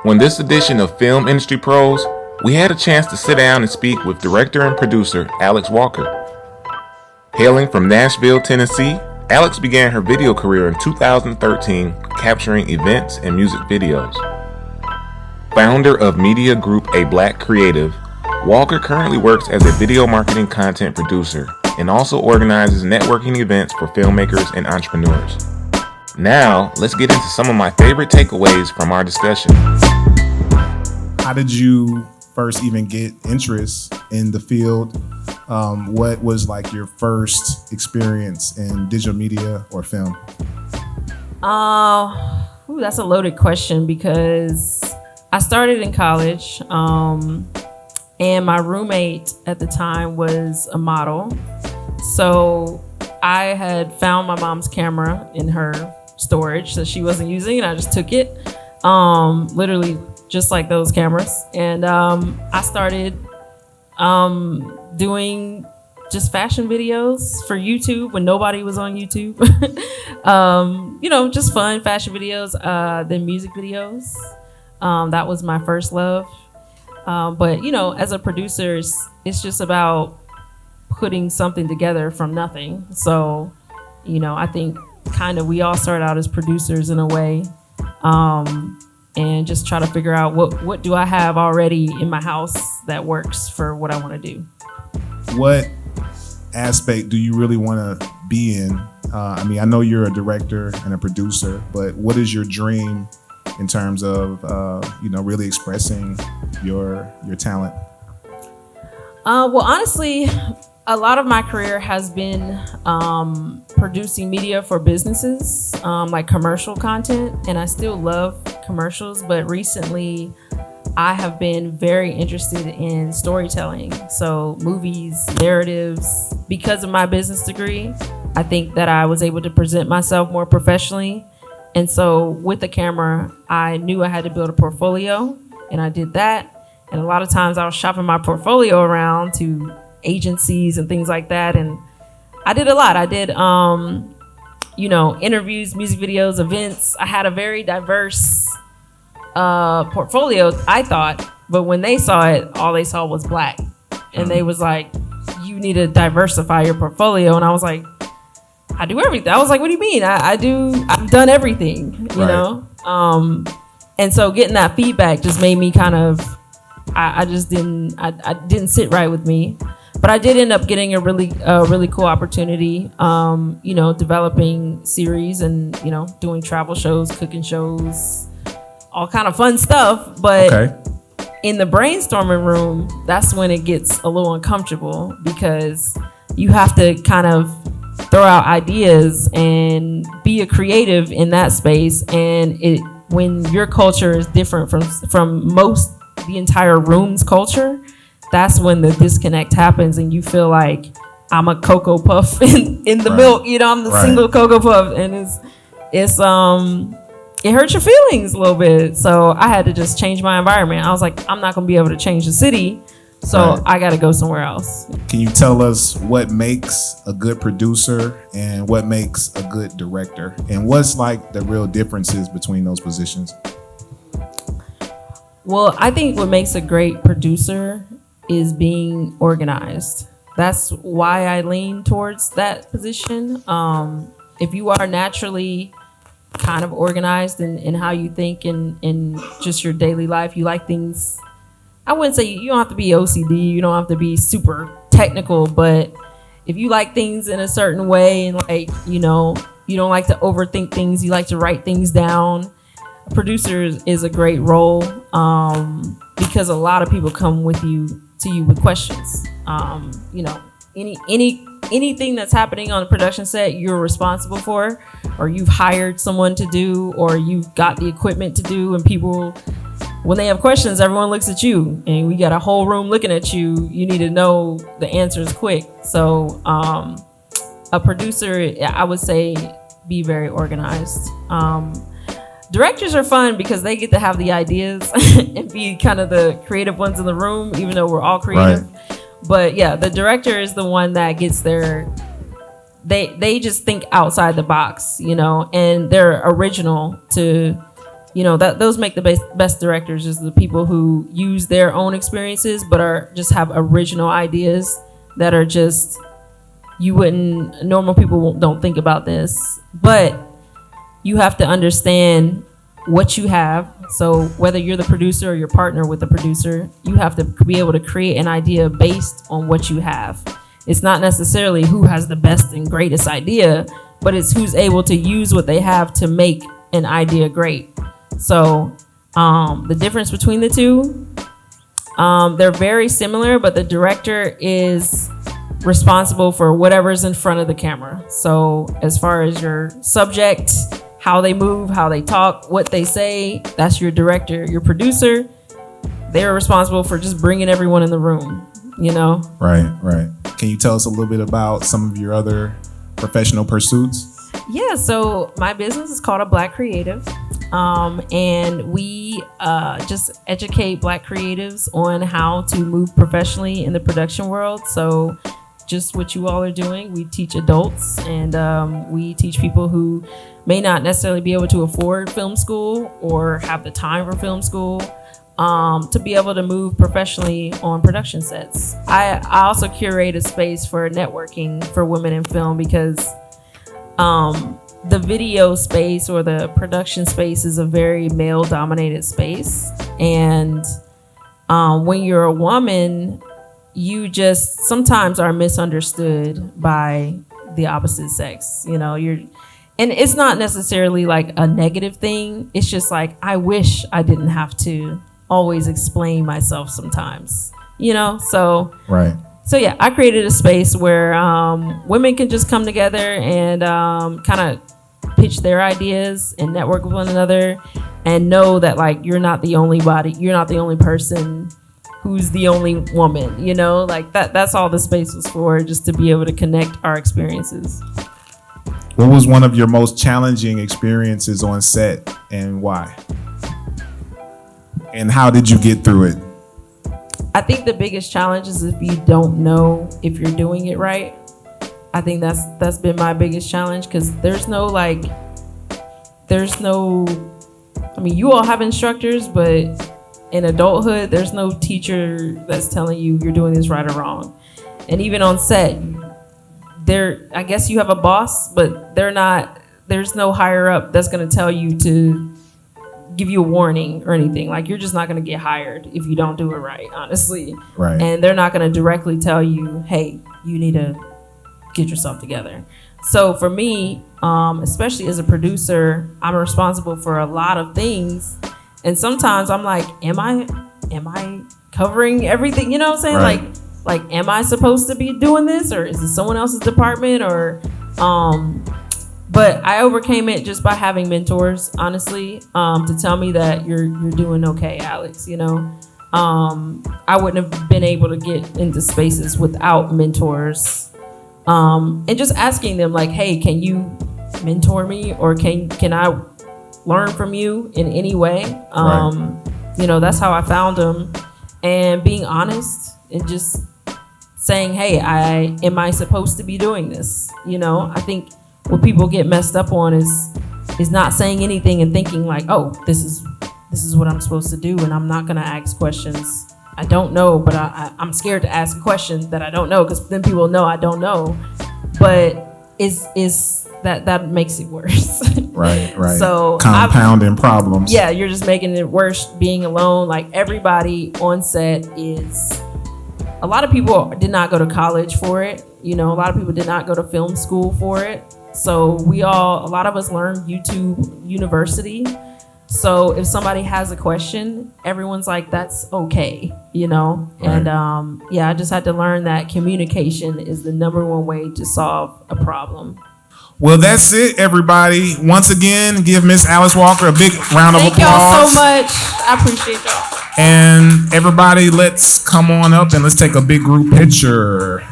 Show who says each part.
Speaker 1: On this edition of Film Industry Pros, we had a chance to sit down and speak with director and producer Alyx Walker. Hailing from Nashville, Tennessee, Alyx began her video career in 2013 capturing events and music videos. Founder of media group A Black Creative, Walker currently works as a video marketing content producer and also organizes networking events for filmmakers and entrepreneurs. Now, let's get into some of my favorite takeaways from our discussion.
Speaker 2: How did you first even get interest in the field? What was like your first experience in digital media or film?
Speaker 3: That's a loaded question because I started in college, and my roommate at the time was a model. So I had found my mom's camera in her storage that she wasn't using, and I just took it, literally just like those cameras. And I started doing just fashion videos for YouTube when nobody was on YouTube. Just fun fashion videos, then music videos. That was my first love. But as a producer, it's just about putting something together from nothing. So, I think kind of we all start out as producers in a way, and just try to figure out what do I have already in my house that works for what I want to do.
Speaker 2: What aspect do you really want to be in? I know you're a director and a producer, but what is your dream in terms of really expressing your talent?
Speaker 3: Well, honestly, a lot of my career has been producing media for businesses, like commercial content, and I still love commercials, but recently I have been very interested in storytelling. So movies, narratives. Because of my business degree, I think that I was able to present myself more professionally. And so with the camera, I knew I had to build a portfolio, and I did that. And a lot of times I was shopping my portfolio around to agencies and things like that. And I did a lot. I did, interviews, music videos, events. I had a very diverse portfolio, I thought. But when they saw it, all they saw was black. And they was like, you need to diversify your portfolio. And I was like, I do everything. I was like, what do you mean? I've done everything, you know? And so getting that feedback just made me kind of, I didn't sit right with me. But I did end up getting a really cool opportunity, developing series and, doing travel shows, cooking shows, all kind of fun stuff. But in the brainstorming room, that's when it gets a little uncomfortable because you have to kind of throw out ideas and be a creative in that space. And when your culture is different from the entire room's culture, that's when the disconnect happens and you feel like I'm a Cocoa Puff in the milk, I'm the single Cocoa Puff, and it hurts your feelings a little bit. So I had to just change my environment. I was like, I'm not gonna be able to change the city, so I gotta go somewhere else.
Speaker 2: Can you tell us what makes a good producer and what makes a good director, and what's like the real differences between those positions?
Speaker 3: Well, I think what makes a great producer is being organized. That's why I lean towards that position. If you are naturally kind of organized in how you think in just your daily life, you like things, I wouldn't say you don't have to be OCD, you don't have to be super technical, but if you like things in a certain way and you don't like to overthink things, you like to write things down, a producer is a great role because a lot of people come to you with questions. Anything that's happening on a production set, you're responsible for, or you've hired someone to do, or you've got the equipment to do, and people, when they have questions, everyone looks at you, and we got a whole room looking at you. You need to know the answers quick. So a producer, I would say, be very organized. Directors are fun because they get to have the ideas and be kind of the creative ones in the room, even though we're all creative. But yeah, the director is the one that gets they just think outside the box, and they're original to that those make the best directors, is the people who use their own experiences but are just have original ideas that are just, normal people don't think about this, but you have to understand what you have. So whether you're the producer or your partner with the producer, you have to be able to create an idea based on what you have. It's not necessarily who has the best and greatest idea, but it's who's able to use what they have to make an idea great. So the difference between the two, they're very similar, but the director is responsible for whatever's in front of the camera. So as far as your subject, how they move, how they talk, what they say, that's your director. Your producer, they're responsible for just bringing everyone in the room,
Speaker 2: Right. Can you tell us a little bit about some of your other professional pursuits?
Speaker 3: Yeah, so my business is called A Black Creative. And we just educate Black creatives on how to move professionally in the production world. So just what you all are doing, we teach adults, and we teach people who may not necessarily be able to afford film school or have the time for film school, to be able to move professionally on production sets. I also curate a space for networking for women in film, because the video space or the production space is a very male dominated space. And when you're a woman, you just sometimes are misunderstood by the opposite sex. And it's not necessarily like a negative thing. It's just like, I wish I didn't have to always explain myself sometimes, so.
Speaker 2: Right.
Speaker 3: So yeah, I created a space where women can just come together and kind of pitch their ideas and network with one another, and know that like you're not the only person who's the only woman, like that's all the space was for, just to be able to connect our experiences.
Speaker 2: What was one of your most challenging experiences on set, and why? And how did you get through it?
Speaker 3: I think the biggest challenge is if you don't know if you're doing it right. I think that's been my biggest challenge, because you all have instructors, but in adulthood, there's no teacher that's telling you you're doing this right or wrong. And even on set, I guess you have a boss, but there's no higher up that's going to tell you to give you a warning or anything. Like, you're just not going to get hired if you don't do it right, honestly.
Speaker 2: Right.
Speaker 3: And they're not going to directly tell you, hey, you need to get yourself together. So for me, especially as a producer, I'm responsible for a lot of things. And sometimes I'm like, am I covering everything? You know what I'm saying?
Speaker 2: Right.
Speaker 3: Like, am I supposed to be doing this, or is it someone else's department? Or, but I overcame it just by having mentors, honestly, to tell me that you're doing okay, Alex. I wouldn't have been able to get into spaces without mentors, and just asking them like, hey, can you mentor me, or can I learn from you in any way?
Speaker 2: Right.
Speaker 3: That's how I found them, and being honest and just saying, hey, am I supposed to be doing this? I think what people get messed up on is not saying anything and thinking like, oh, this is what I'm supposed to do, and I'm not gonna ask questions I don't know, but I'm scared to ask a question that I don't know, because then people know I don't know. But is that makes it worse.
Speaker 2: Right.
Speaker 3: So
Speaker 2: compounding problems.
Speaker 3: Yeah, you're just making it worse being alone. Like, everybody on set a lot of people did not go to college for it. A lot of people did not go to film school for it. So a lot of us learned YouTube University. So if somebody has a question, everyone's like, that's okay, Right. And I just had to learn that communication is the number one way to solve a problem.
Speaker 2: Well, that's it, everybody. Once again, give Miss Alyx Walker a big round of applause.
Speaker 3: Thank y'all so much. I appreciate y'all.
Speaker 2: And everybody, let's come on up and let's take a big group picture.